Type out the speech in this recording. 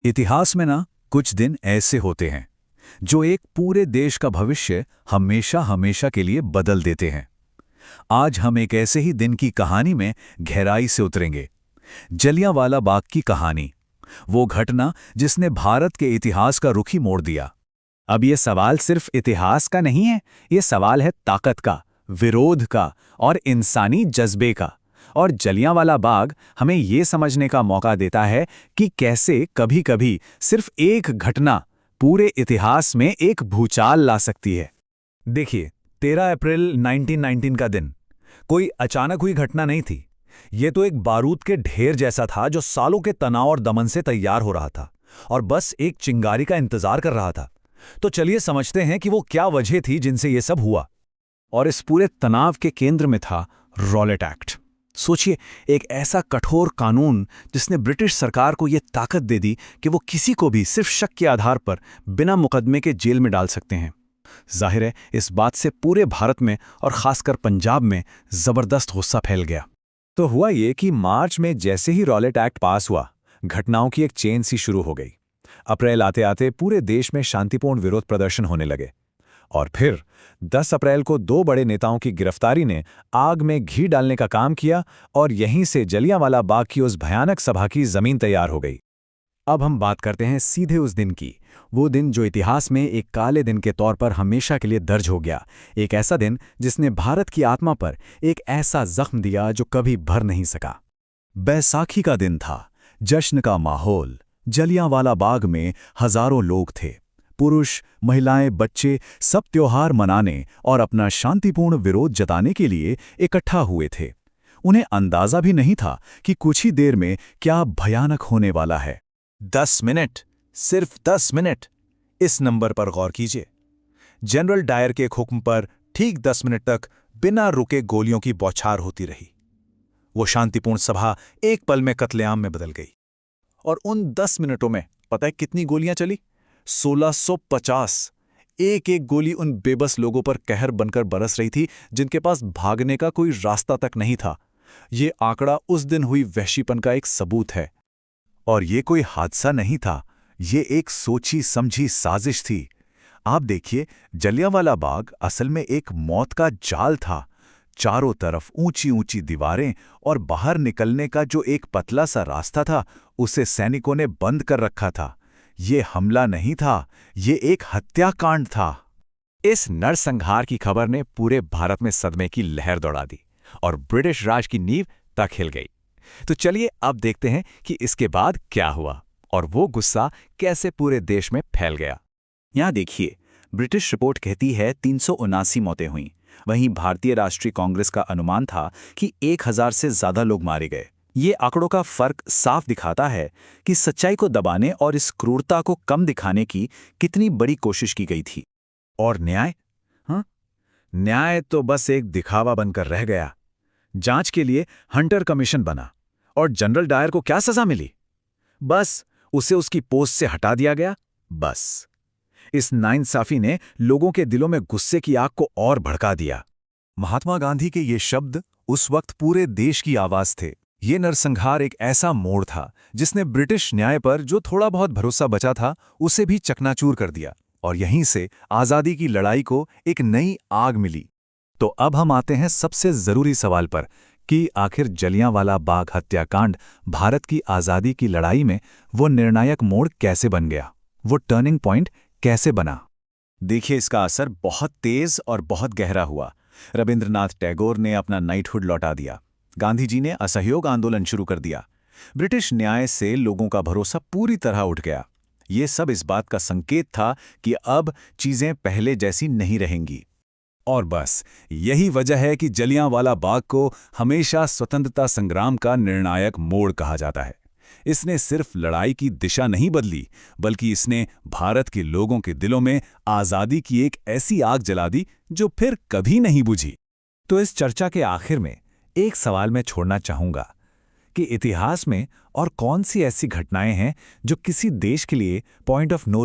इतिहास में ना कुछ दिन ऐसे होते हैं जो एक पूरे देश का भविष्य हमेशा हमेशा के लिए बदल देते हैं। आज हम एक ऐसे ही दिन की कहानी में गहराई से उतरेंगे। जलियांवाला बाग की कहानी, वो घटना जिसने भारत के इतिहास का रुख ही मोड़ दिया। अब ये सवाल सिर्फ इतिहास का नहीं है, ये सवाल है ताकत का, विरोध का और इंसानी जज्बे का। और जलियांवाला बाग हमें ये समझने का मौका देता है कि कैसे कभी-कभी सिर्फ एक घटना पूरे इतिहास में एक भूचाल ला सकती है। देखिए, 13 अप्रैल 1919 का दिन कोई अचानक हुई घटना नहीं थी। ये तो एक बारूद के ढेर जैसा था जो सालों के तनाव और दमन से तैयार हो रहा था और बस एक चिंगारी का इंतजार कर रहा था। तो चलिए समझते हैं कि वो क्या वजह थी जिनसे ये सब हुआ। और इस पूरे तनाव के केंद्र में था रॉलेट एक्ट। सोचिए, एक ऐसा कठोर कानून जिसने ब्रिटिश सरकार को यह ताकत दे दी कि वो किसी को भी सिर्फ शक के आधार पर बिना मुकदमे के जेल में डाल सकते हैं। जाहिर है, इस बात से पूरे भारत में और खासकर पंजाब में जबरदस्त गुस्सा फैल गया। तो हुआ ये कि मार्च में जैसे ही रॉलेट एक्ट पास हुआ, घटनाओं की एक चेन सी शुरू हो गई। अप्रैल आते आते पूरे देश में शांतिपूर्ण विरोध प्रदर्शन होने लगे और फिर 10 अप्रैल को दो बड़े नेताओं की गिरफ्तारी ने आग में घी डालने का काम किया और यहीं से जलियांवाला बाग की उस भयानक सभा की जमीन तैयार हो गई। अब हम बात करते हैं सीधे उस दिन की, वो दिन जो इतिहास में एक काले दिन के तौर पर हमेशा के लिए दर्ज हो गया। एक ऐसा दिन जिसने भारत की आत्मा पर एक ऐसा जख्म दिया जो कभी भर नहीं सका। बैसाखी का दिन था, जश्न का माहौल। जलियांवाला बाग में हजारों लोग थे। पुरुष, महिलाएं, बच्चे सब त्योहार मनाने और अपना शांतिपूर्ण विरोध जताने के लिए इकट्ठा हुए थे। उन्हें अंदाजा भी नहीं था कि कुछ ही देर में क्या भयानक होने वाला है। 10 मिनट, सिर्फ 10 मिनट, इस नंबर पर गौर कीजिए। जनरल डायर के हुक्म पर ठीक 10 मिनट तक बिना रुके गोलियों की बौछार होती रही। वो शांतिपूर्ण सभा एक पल में कत्लेआम में बदल गई। और उन 10 मिनटों में पता है कितनी गोलियां चली? 1650। एक एक गोली उन बेबस लोगों पर कहर बनकर बरस रही थी जिनके पास भागने का कोई रास्ता तक नहीं था। ये आंकड़ा उस दिन हुई वहशीपन का एक सबूत है। और ये कोई हादसा नहीं था, ये एक सोची समझी साजिश थी। आप देखिए, जलियांवाला बाग असल में एक मौत का जाल था। चारों तरफ ऊंची ऊंची दीवारें और बाहर निकलने का जो एक पतला सा रास्ता था, उसे सैनिकों ने बंद कर रखा था। ये हमला नहीं था, ये एक हत्याकांड था। इस नरसंहार की खबर ने पूरे भारत में सदमे की लहर दौड़ा दी और ब्रिटिश राज की नींव तक हिल गई। तो चलिए अब देखते हैं कि इसके बाद क्या हुआ और वो गुस्सा कैसे पूरे देश में फैल गया। यहां देखिए, ब्रिटिश रिपोर्ट कहती है 379 मौतें हुईं। वहीं भारतीय राष्ट्रीय कांग्रेस का अनुमान था कि 1000 से ज्यादा लोग मारे गए। ये आंकड़ों का फर्क साफ दिखाता है कि सच्चाई को दबाने और इस क्रूरता को कम दिखाने की कितनी बड़ी कोशिश की गई थी। और न्याय? हाँ, न्याय तो बस एक दिखावा बनकर रह गया। जांच के लिए हंटर कमीशन बना और जनरल डायर को क्या सजा मिली? बस उसे उसकी पोस्ट से हटा दिया गया। बस इस नाइंसाफी ने लोगों के दिलों में गुस्से की आग को और भड़का दिया। महात्मा गांधी के ये शब्द उस वक्त पूरे देश की आवाज थे। ये नरसंहार एक ऐसा मोड़ था जिसने ब्रिटिश न्याय पर जो थोड़ा बहुत भरोसा बचा था उसे भी चकनाचूर कर दिया और यहीं से आज़ादी की लड़ाई को एक नई आग मिली। तो अब हम आते हैं सबसे जरूरी सवाल पर कि आखिर जलियांवाला बाग हत्याकांड भारत की आज़ादी की लड़ाई में वो निर्णायक मोड़ कैसे बन गया, वो टर्निंग पॉइंट कैसे बना। देखिए, इसका असर बहुत तेज और बहुत गहरा हुआ। रविंद्रनाथ टैगोर ने अपना नाइटहुड लौटा दिया। गांधी जी ने असहयोग आंदोलन शुरू कर दिया। ब्रिटिश न्याय से लोगों का भरोसा पूरी तरह उठ गया। ये सब इस बात का संकेत था कि अब चीजें पहले जैसी नहीं रहेंगी। और बस यही वजह है कि जलियांवाला बाग को हमेशा स्वतंत्रता संग्राम का निर्णायक मोड़ कहा जाता है। इसने सिर्फ लड़ाई की दिशा नहीं बदली, बल्कि इसने भारत के लोगों के दिलों में आज़ादी की एक ऐसी आग जला दी जो फिर कभी नहीं बुझी। तो इस चर्चा के आखिर में एक सवाल मैं छोड़ना चाहूंगा कि इतिहास में और कौन सी ऐसी घटनाएं हैं जो किसी देश के लिए पॉइंट ऑफ नो